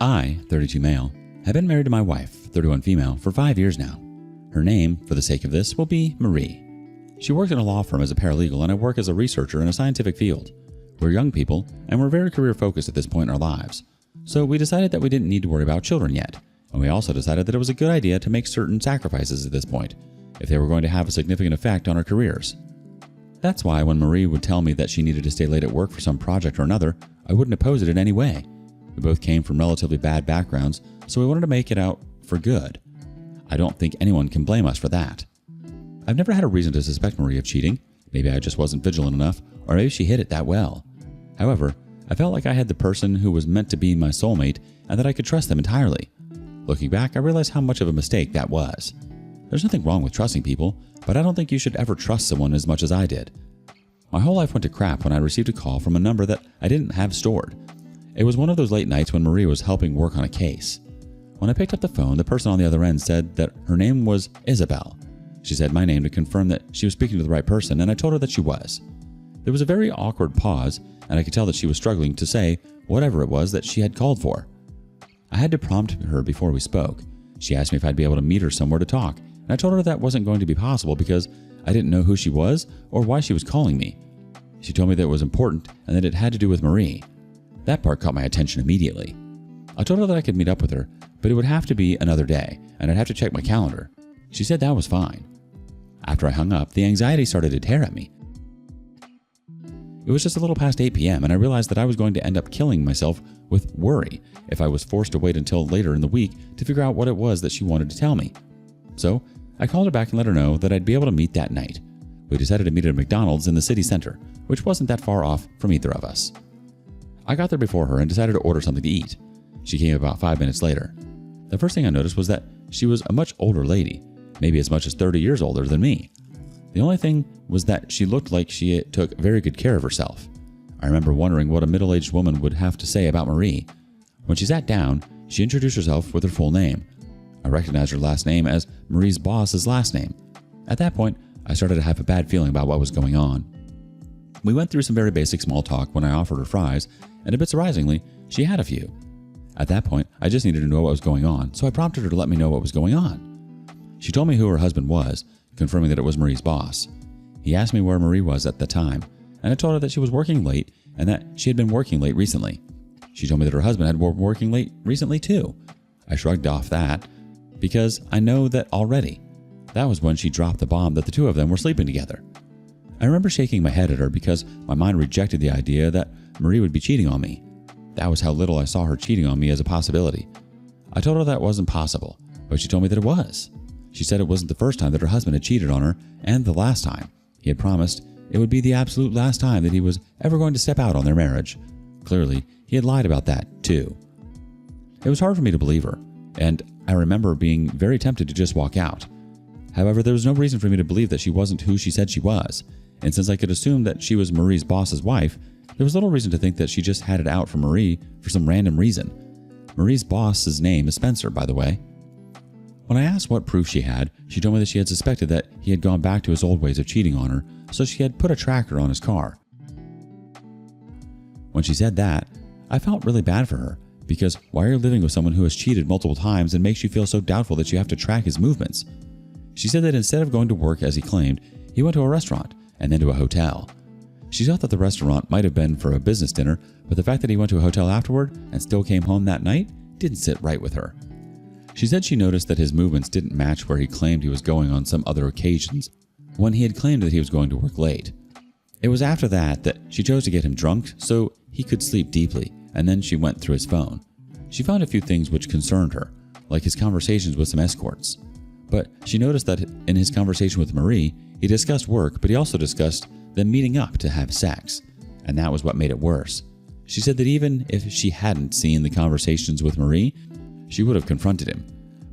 I, 32 male, have been married to my wife, 31 female, for 5 years now. Her name, for the sake of this, will be Marie. She works in a law firm as a paralegal, and I work as a researcher in a scientific field. We're young people, and we're very career-focused at this point in our lives. So we decided that we didn't need to worry about children yet, and we also decided that it was a good idea to make certain sacrifices at this point, if they were going to have a significant effect on our careers. That's why when Marie would tell me that she needed to stay late at work for some project or another, I wouldn't oppose it in any way. We both came from relatively bad backgrounds, so we wanted to make it out for good. I don't think anyone can blame us for that. I've never had a reason to suspect Marie of cheating. Maybe I just wasn't vigilant enough, or maybe she hid it that well. However, I felt like I had the person who was meant to be my soulmate and that I could trust them entirely. Looking back, I realized how much of a mistake that was. There's nothing wrong with trusting people, but I don't think you should ever trust someone as much as I did. My whole life went to crap when I received a call from a number that I didn't have stored. It was one of those late nights when Marie was helping work on a case. When I picked up the phone, the person on the other end said that her name was Isabel. She said my name to confirm that she was speaking to the right person, and I told her that she was. There was a very awkward pause, and I could tell that she was struggling to say whatever it was that she had called for. I had to prompt her before we spoke. She asked me if I'd be able to meet her somewhere to talk, and I told her that wasn't going to be possible because I didn't know who she was or why she was calling me. She told me that it was important and that it had to do with Marie. That part caught my attention immediately. I told her that I could meet up with her, but it would have to be another day, and I'd have to check my calendar. She said that was fine. After I hung up, the anxiety started to tear at me. It was just a little past 8 p.m., and I realized that I was going to end up killing myself with worry if I was forced to wait until later in the week to figure out what it was that she wanted to tell me. So I called her back and let her know that I'd be able to meet that night. We decided to meet at a McDonald's in the city center, which wasn't that far off from either of us. I got there before her and decided to order something to eat. She came about 5 minutes later. The first thing I noticed was that she was a much older lady, maybe as much as 30 years older than me. The only thing was that she looked like she took very good care of herself. I remember wondering what a middle-aged woman would have to say about Marie. When she sat down, she introduced herself with her full name. I recognized her last name as Marie's boss's last name. At that point, I started to have a bad feeling about what was going on. We went through some very basic small talk when I offered her fries, and a bit surprisingly, she had a few. At that point, I just needed to know what was going on, so I prompted her to let me know what was going on. She told me who her husband was, confirming that it was Marie's boss. He asked me where Marie was at the time, and I told her that she was working late and that she had been working late recently. She told me that her husband had been working late recently too. I shrugged off that because I know that already. That was when she dropped the bomb that the two of them were sleeping together. I remember shaking my head at her because my mind rejected the idea that Marie would be cheating on me. That was how little I saw her cheating on me as a possibility. I told her that wasn't possible, but she told me that it was. She said it wasn't the first time that her husband had cheated on her, and the last time. He had promised it would be the absolute last time that he was ever going to step out on their marriage. Clearly, he had lied about that, too. It was hard for me to believe her, and I remember being very tempted to just walk out. However, there was no reason for me to believe that she wasn't who she said she was, and since I could assume that she was Marie's boss's wife, there was little reason to think that she just had it out for Marie for some random reason. Marie's boss's name is Spencer, by the way. When I asked what proof she had, she told me that she had suspected that he had gone back to his old ways of cheating on her, so she had put a tracker on his car. When she said that, I felt really bad for her, because why are you living with someone who has cheated multiple times and makes you feel so doubtful that you have to track his movements? She said that instead of going to work as he claimed, he went to a restaurant and then to a hotel. She thought that the restaurant might have been for a business dinner, but the fact that he went to a hotel afterward and still came home that night didn't sit right with her. She said she noticed that his movements didn't match where he claimed he was going on some other occasions, when he had claimed that he was going to work late. It was after that she chose to get him drunk so he could sleep deeply, and then she went through his phone. She found a few things which concerned her, like his conversations with some escorts. But she noticed that in his conversation with Marie, he discussed work, but he also discussed them meeting up to have sex, and that was what made it worse. She said that even if she hadn't seen the conversations with Marie, she would have confronted him.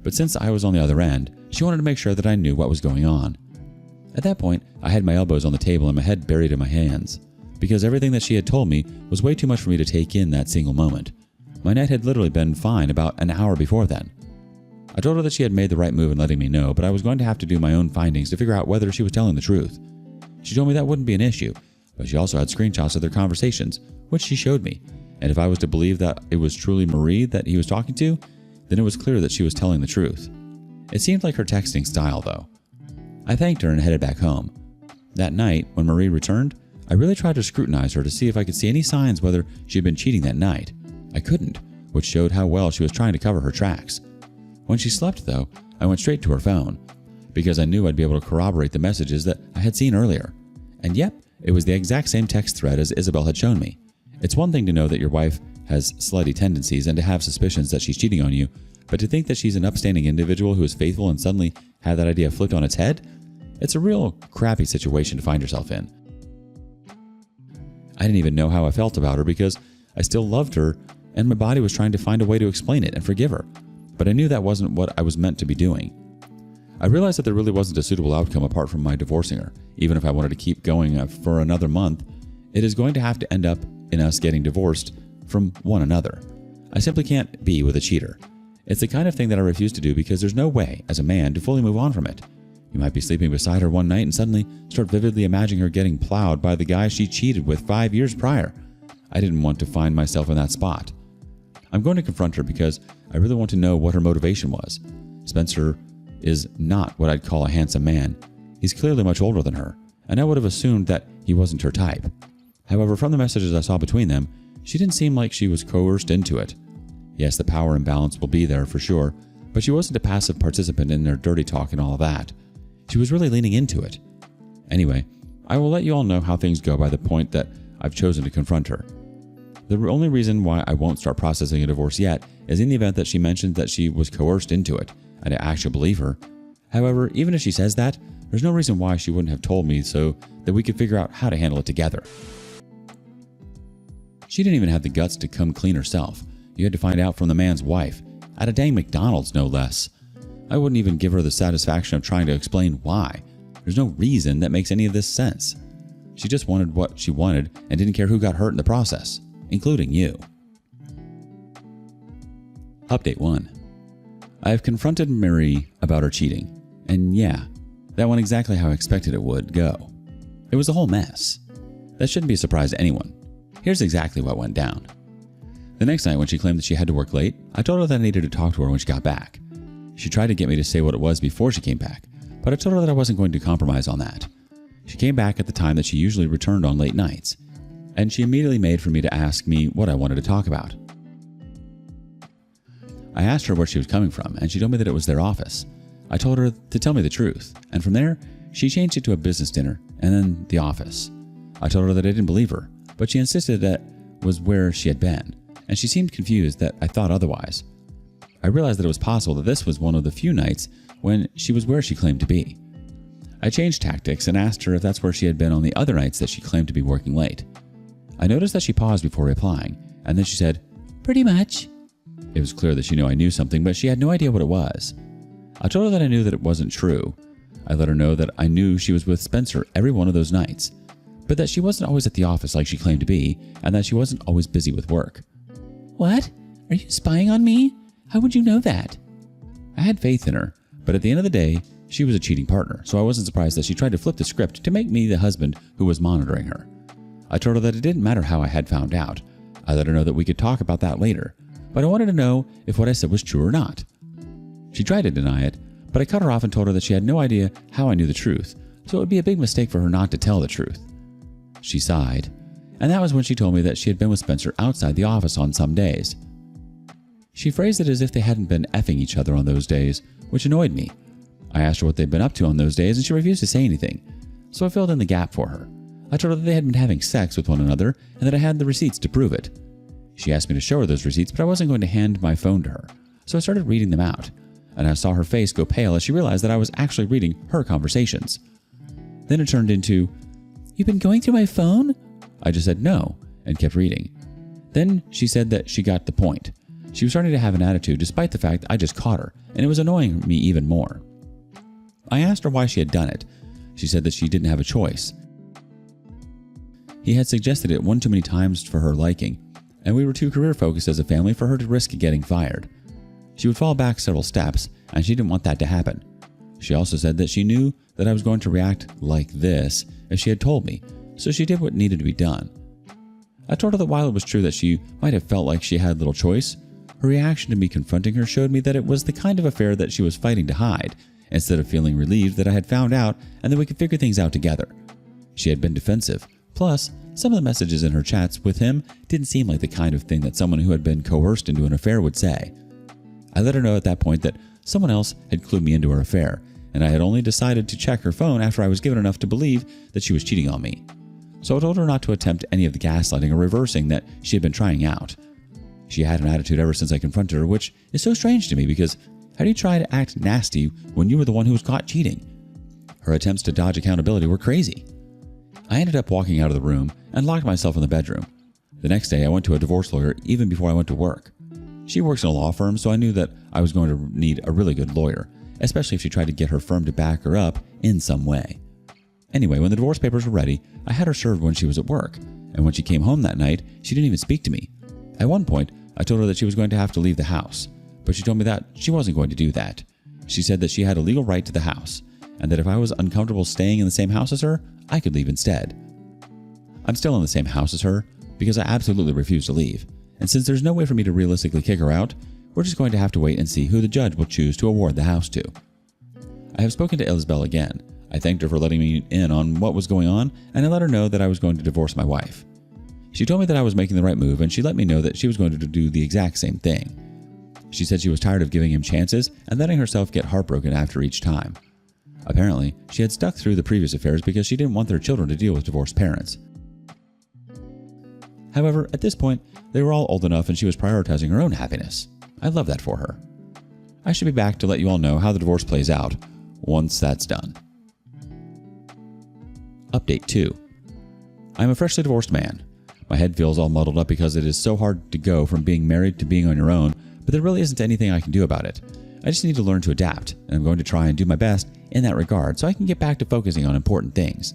But since I was on the other end, she wanted to make sure that I knew what was going on. At that point, I had my elbows on the table and my head buried in my hands, because everything that she had told me was way too much for me to take in that single moment. My night had literally been fine about an hour before then. I told her that she had made the right move in letting me know, but I was going to have to do my own findings to figure out whether she was telling the truth. She told me that wouldn't be an issue, but she also had screenshots of their conversations, which she showed me, And if I was to believe that it was truly Marie that he was talking to, then it was clear that she was telling the truth. It seemed like her texting style, though. I thanked her and headed back home. That night, when Marie returned, I really tried to scrutinize her to see if I could see any signs whether she had been cheating that night. I couldn't, which showed how well she was trying to cover her tracks. When she slept, though, I went straight to her phone, because I knew I'd be able to corroborate the messages that I had seen earlier. And yep, it was the exact same text thread as Isabel had shown me. It's one thing to know that your wife has slutty tendencies and to have suspicions that she's cheating on you, but to think that she's an upstanding individual who is faithful and suddenly have that idea flipped on its head? It's a real crappy situation to find yourself in. I didn't even know how I felt about her because I still loved her and my body was trying to find a way to explain it and forgive her, but I knew that wasn't what I was meant to be doing. I realized that there really wasn't a suitable outcome apart from my divorcing her. Even if I wanted to keep going for another month, it is going to have to end up in us getting divorced from one another. I simply can't be with a cheater. It's the kind of thing that I refuse to do because there's no way, as a man, to fully move on from it. You might be sleeping beside her one night and suddenly start vividly imagining her getting plowed by the guy she cheated with 5 years prior. I didn't want to find myself in that spot. I'm going to confront her because I really want to know what her motivation was. Spencer is not what I'd call a handsome man. He's clearly much older than her, and I would have assumed that he wasn't her type. However, from the messages I saw between them, she didn't seem like she was coerced into it. Yes, the power imbalance will be there for sure, but she wasn't a passive participant in their dirty talk and all of that. She was really leaning into it. Anyway, I will let you all know how things go by the point that I've chosen to confront her. The only reason why I won't start processing a divorce yet is in the event that she mentions that she was coerced into it, and I actually believe her. However, even if she says that, there's no reason why she wouldn't have told me so that we could figure out how to handle it together. She didn't even have the guts to come clean herself. You had to find out from the man's wife, at a dang McDonald's no less. I wouldn't even give her the satisfaction of trying to explain why. There's no reason that makes any of this sense. She just wanted what she wanted and didn't care who got hurt in the process, including you. Update 1. I have confronted Marie about her cheating, and yeah, that went exactly how I expected it would go. It was a whole mess. That shouldn't be a surprise to anyone. Here's exactly what went down. The next night when she claimed that she had to work late, I told her that I needed to talk to her when she got back. She tried to get me to say what it was before she came back, but I told her that I wasn't going to compromise on that. She came back at the time that she usually returned on late nights, and she immediately made for me to ask me what I wanted to talk about. I asked her where she was coming from, and she told me that it was their office. I told her to tell me the truth, and from there, she changed it to a business dinner, and then the office. I told her that I didn't believe her, but she insisted that was where she had been, and she seemed confused that I thought otherwise. I realized that it was possible that this was one of the few nights when she was where she claimed to be. I changed tactics and asked her if that's where she had been on the other nights that she claimed to be working late. I noticed that she paused before replying, and then she said, "Pretty much." It was clear that she knew I knew something, but she had no idea what it was. I told her that I knew that it wasn't true. I let her know that I knew she was with Spencer every one of those nights, but that she wasn't always at the office like she claimed to be, and that she wasn't always busy with work. "What? Are you spying on me? How would you know that?" I had faith in her, but at the end of the day, she was a cheating partner, so I wasn't surprised that she tried to flip the script to make me the husband who was monitoring her. I told her that it didn't matter how I had found out. I let her know that we could talk about that later, but I wanted to know if what I said was true or not. She tried to deny it, but I cut her off and told her that she had no idea how I knew the truth, so it would be a big mistake for her not to tell the truth. She sighed, and that was when she told me that she had been with Spencer outside the office on some days. She phrased it as if they hadn't been effing each other on those days, which annoyed me. I asked her what they'd been up to on those days, and she refused to say anything, so I filled in the gap for her. I told her that they had been having sex with one another and that I had the receipts to prove it. She asked me to show her those receipts, but I wasn't going to hand my phone to her, so I started reading them out, and I saw her face go pale as she realized that I was actually reading her conversations. Then it turned into, "You've been going through my phone?" I just said no and kept reading. Then she said that she got the point. She was starting to have an attitude despite the fact I just caught her, and it was annoying me even more. I asked her why she had done it. She said that she didn't have a choice. He had suggested it one too many times for her liking, and we were too career-focused as a family for her to risk getting fired. She would fall back several steps, and she didn't want that to happen. She also said that she knew that I was going to react like this if she had told me, so she did what needed to be done. I told her that while it was true that she might have felt like she had little choice, her reaction to me confronting her showed me that it was the kind of affair that she was fighting to hide, instead of feeling relieved that I had found out and that we could figure things out together. She had been defensive. Plus, some of the messages in her chats with him didn't seem like the kind of thing that someone who had been coerced into an affair would say. I let her know at that point that someone else had clued me into her affair, and I had only decided to check her phone after I was given enough to believe that she was cheating on me. So I told her not to attempt any of the gaslighting or reversing that she had been trying out. She had an attitude ever since I confronted her, which is so strange to me because how do you try to act nasty when you were the one who was caught cheating? Her attempts to dodge accountability were crazy. I ended up walking out of the room and locked myself in the bedroom. The next day, I went to a divorce lawyer even before I went to work. She works in a law firm, so I knew that I was going to need a really good lawyer, especially if she tried to get her firm to back her up in some way. Anyway, when the divorce papers were ready, I had her served when she was at work, and when she came home that night, she didn't even speak to me. At one point, I told her that she was going to have to leave the house, but she told me that she wasn't going to do that. She said that she had a legal right to the house, and that if I was uncomfortable staying in the same house as her, I could leave instead. I'm still in the same house as her because I absolutely refuse to leave, and since there's no way for me to realistically kick her out, we're just going to have to wait and see who the judge will choose to award the house to. I have spoken to Isabel again. I thanked her for letting me in on what was going on, and I let her know that I was going to divorce my wife. She told me that I was making the right move, and she let me know that she was going to do the exact same thing. She said she was tired of giving him chances and letting herself get heartbroken after each time. Apparently, she had stuck through the previous affairs because she didn't want their children to deal with divorced parents. However, at this point, they were all old enough and she was prioritizing her own happiness. I love that for her. I should be back to let you all know how the divorce plays out once that's done. Update 2. I am a freshly divorced man. My head feels all muddled up because it is so hard to go from being married to being on your own, but there really isn't anything I can do about it. I just need to learn to adapt, and I'm going to try and do my best in that regard so I can get back to focusing on important things.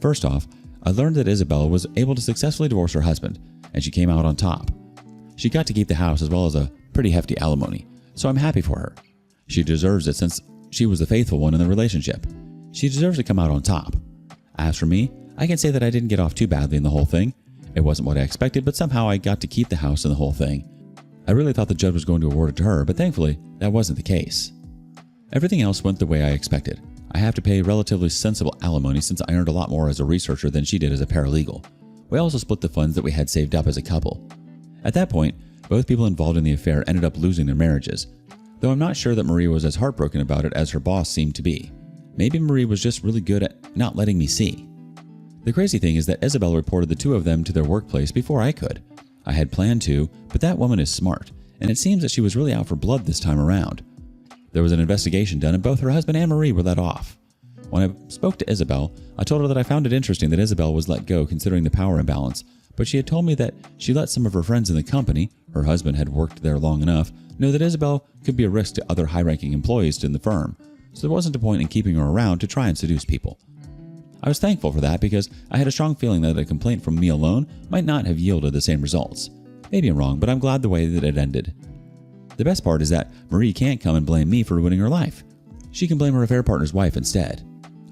First off, I learned that Isabella was able to successfully divorce her husband, and she came out on top. She got to keep the house as well as a pretty hefty alimony, so I'm happy for her. She deserves it since she was the faithful one in the relationship. She deserves to come out on top. As for me, I can say that I didn't get off too badly in the whole thing. It wasn't what I expected, but somehow I got to keep the house and the whole thing. I really thought the judge was going to award it to her, but thankfully, that wasn't the case. Everything else went the way I expected. I have to pay relatively sensible alimony since I earned a lot more as a researcher than she did as a paralegal. We also split the funds that we had saved up as a couple. At that point, both people involved in the affair ended up losing their marriages, though I'm not sure that Marie was as heartbroken about it as her boss seemed to be. Maybe Marie was just really good at not letting me see. The crazy thing is that Isabel reported the two of them to their workplace before I could. I had planned to, but that woman is smart, and it seems that she was really out for blood this time around. There was an investigation done and both her husband and Marie were let off. When I spoke to Isabel, I told her that I found it interesting that Isabel was let go considering the power imbalance, but she had told me that she let some of her friends in the company, her husband had worked there long enough, know that Isabel could be a risk to other high-ranking employees in the firm, so there wasn't a point in keeping her around to try and seduce people. I was thankful for that because I had a strong feeling that a complaint from me alone might not have yielded the same results. Maybe I'm wrong, but I'm glad the way that it ended. The best part is that Marie can't come and blame me for ruining her life. She can blame her affair partner's wife instead.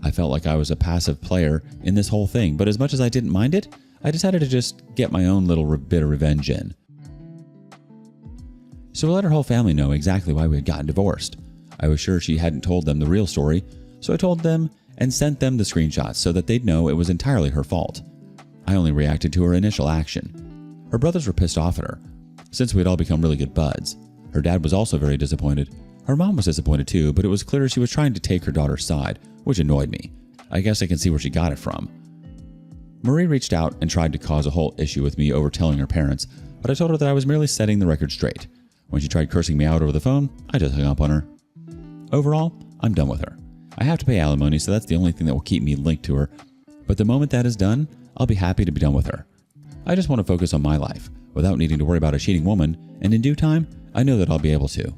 I felt like I was a passive player in this whole thing, but as much as I didn't mind it, I decided to just get my own little bit of revenge in. So I let her whole family know exactly why we had gotten divorced. I was sure she hadn't told them the real story, so I told them and sent them the screenshots so that they'd know it was entirely her fault. I only reacted to her initial action. Her brothers were pissed off at her, since we'd all become really good buds. Her dad was also very disappointed. Her mom was disappointed too, but it was clear she was trying to take her daughter's side, which annoyed me. I guess I can see where she got it from. Marie reached out and tried to cause a whole issue with me over telling her parents, but I told her that I was merely setting the record straight. When she tried cursing me out over the phone, I just hung up on her. Overall, I'm done with her. I have to pay alimony, so that's the only thing that will keep me linked to her, but the moment that is done, I'll be happy to be done with her. I just want to focus on my life, without needing to worry about a cheating woman, and in due time, I know that I'll be able to.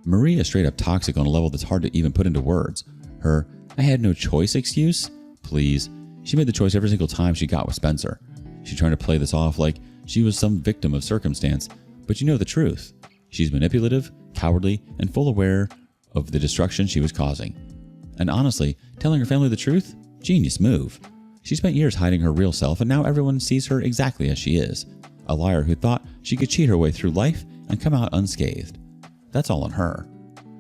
Marie is straight up toxic on a level that's hard to even put into words. Her "I had no choice" excuse? Please. She made the choice every single time she got with Spencer. She's trying to play this off like she was some victim of circumstance, but you know the truth. She's manipulative, cowardly, and full aware of the destruction she was causing. And honestly, telling her family the truth? Genius move. She spent years hiding her real self, and now everyone sees her exactly as she is. A liar who thought she could cheat her way through life and come out unscathed. That's all on her.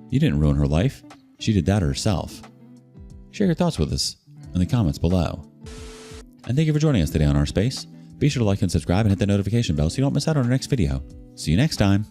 You didn't ruin her life. She did that herself. Share your thoughts with us in the comments below. And thank you for joining us today on Our Space. Be sure to like and subscribe and hit the notification bell so you don't miss out on our next video. See you next time.